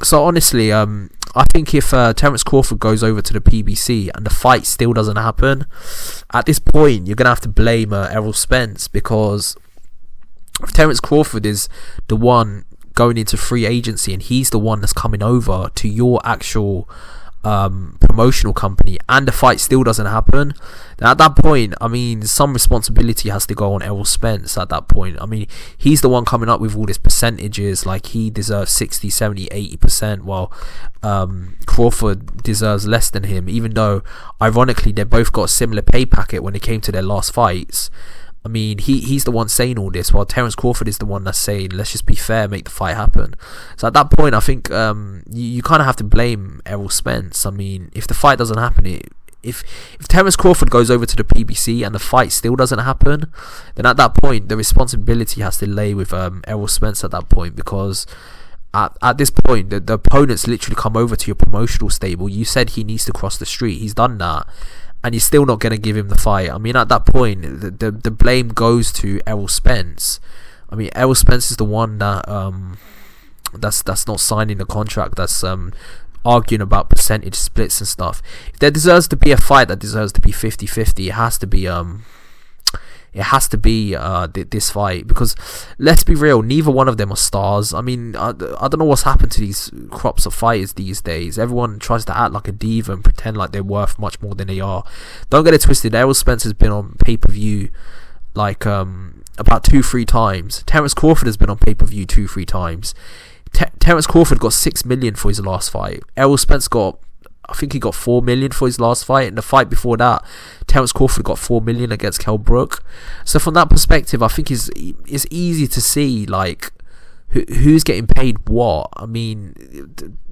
So honestly, I think if Terrence Crawford goes over to the PBC and the fight still doesn't happen, at this point you're gonna have to blame Errol Spence, because if Terrence Crawford is the one going into free agency and he's the one that's coming over to your actual promotional company and the fight still doesn't happen, then at that point, I mean, some responsibility has to go on Errol Spence at that point. I mean, he's the one coming up with all these percentages, like he deserves 60, 70, 80%, while Crawford deserves less than him, even though ironically they both got a similar pay packet when it came to their last fights. I mean, he's the one saying all this, while Terrence Crawford is the one that's saying, let's just be fair, make the fight happen. So at that point, I think you kind of have to blame Errol Spence. I mean, if the fight doesn't happen, if Terrence Crawford goes over to the PBC and the fight still doesn't happen, then at that point, the responsibility has to lay with Errol Spence at that point, because at this point, the opponent's literally come over to your promotional stable. You said he needs to cross the street. He's done that. And you're still not going to give him the fight. I mean, at that point, the blame goes to Errol Spence. I mean, Errol Spence is the one that that's not signing the contract. That's arguing about percentage splits and stuff. If there deserves to be a fight that deserves to be 50-50, it has to be this fight, because let's be real, neither one of them are stars. I mean, I don't know what's happened to these crops of fighters these days. Everyone tries to act like a diva and pretend like they're worth much more than they are. Don't get it twisted, Errol Spence has been on pay-per-view like about 2-3 times. Terrence Crawford has been on pay-per-view 2-3 times. Terrence Crawford got 6 million for his last fight. Errol Spence I think he got 4 million for his last fight, and the fight before that, Terrence Crawford got 4 million against Kell Brook. So from that perspective, I think it's easy to see like who's getting paid what. I mean,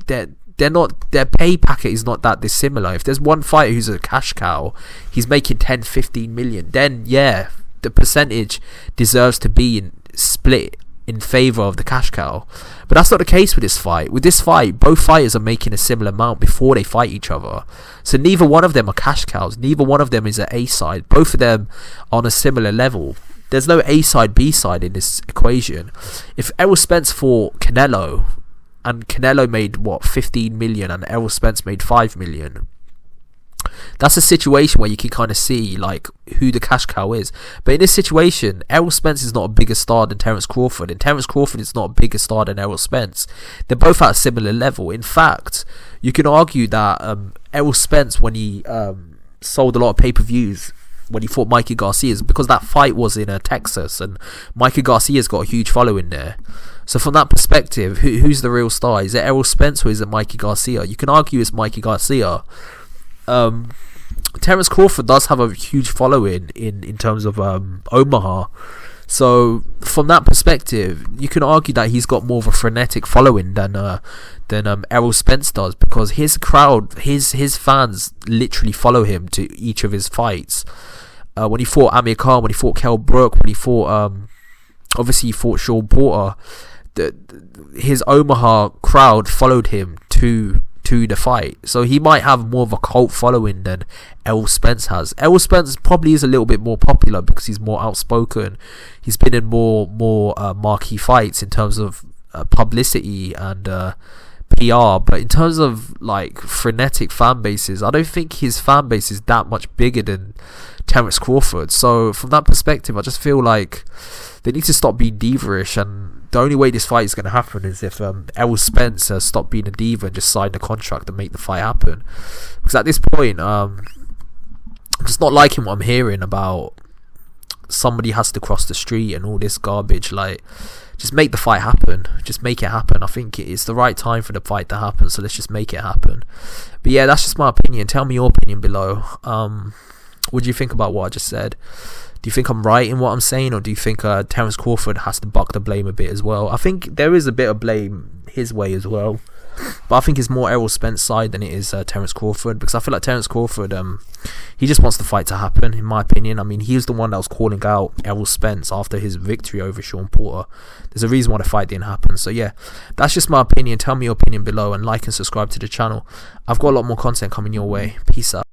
they're not, their pay packet is not that dissimilar. If there's one fighter who's a cash cow, he's making 10-15 million, then yeah, the percentage deserves to be split in favour of the cash cow. But that's not the case with this fight. With this fight, both fighters are making a similar amount before they fight each other. So neither one of them are cash cows. Neither one of them is an A side. Both of them are on a similar level. There's no A side, B side in this equation. If Errol Spence fought Canelo, and Canelo made 15 million and Errol Spence made 5 million, that's a situation where you can kind of see like who the cash cow is. But in this situation, Errol Spence is not a bigger star than Terrence Crawford, and Terrence Crawford is not a bigger star than Errol Spence. They're both at a similar level. In fact, you can argue that Errol Spence, when he sold a lot of pay-per-views when he fought Mikey Garcia, because that fight was in Texas, and Mikey Garcia's got a huge following there. So from that perspective, who's the real star? Is it Errol Spence or is it Mikey Garcia? You can argue it's Mikey Garcia. Terrence Crawford does have a huge following in terms of Omaha. So from that perspective, you can argue that he's got more of a frenetic following than Errol Spence does, because his crowd, his fans literally follow him to each of his fights. When he fought Amir Khan, when he fought Kell Brook, when he fought obviously he fought Sean Porter, his Omaha crowd followed him to the fight. So he might have more of a cult following than Errol Spence has. Errol Spence probably is a little bit more popular because he's more outspoken. He's been in more marquee fights in terms of publicity and PR, but in terms of like frenetic fan bases, I don't think his fan base is that much bigger than Terrence Crawford. So from that perspective, I just feel like they need to stop being diva-ish, and the only way this fight is going to happen is if Errol Spence stop being a diva and just sign the contract and make the fight happen. Because at this point, I'm just not liking what I'm hearing about somebody has to cross the street and all this garbage. Like, just make the fight happen. Just make it happen. I think it's the right time for the fight to happen, so let's just make it happen. But yeah, that's just my opinion. Tell me your opinion below. What do you think about what I just said? Do you think I'm right in what I'm saying, or do you think Terrence Crawford has to buck the blame a bit as well? I think there is a bit of blame his way as well, but I think it's more Errol Spence's side than it is Terrence Crawford, because I feel like Terrence Crawford, he just wants the fight to happen, in my opinion. I mean, he was the one that was calling out Errol Spence after his victory over Sean Porter. There's a reason why the fight didn't happen. So yeah, that's just my opinion. Tell me your opinion below, and like and subscribe to the channel. I've got a lot more content coming your way. Peace out.